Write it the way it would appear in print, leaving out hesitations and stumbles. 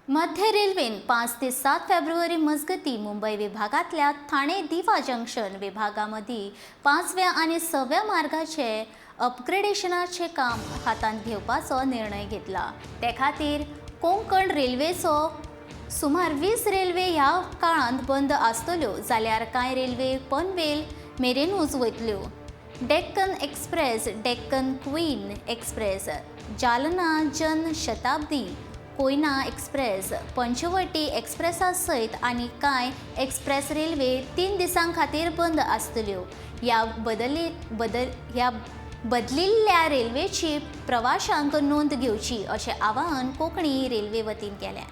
मध्य रेल्वेन 5 ते 7 फेब्रुवारी मजगती मुंबई विभागातल्या ठाणे दिवा जंक्शन विभागामदी 5व्या आणि 6व्या मार्गाचे अपग्रेडेशनाचे काम हातांत घेवपाचो निर्णय घेतला। ते खातीर कोंकण रेल्वेचो सुमार 20 रेल्वे ह्या काळांत बंद आसतल्यो, जाल्यार कांय रेल्वे पनवेल मेरेनूच वयतल्यो। Deccan Express, Deccan Queen Express, Jalna Jan Shatabdi, Koyna Express, Panchavati एक्सप्रेसा सयत आनी कांय एक्सप्रेस रेल्वे 3 दिसां खातीर बंद आसतल्यो। ह्या बदलिल्ल्या रेल्वेची प्रवाशांक नोंद घेवची अशें आवाहन कोंकणी रेल्वे वतीन केलें।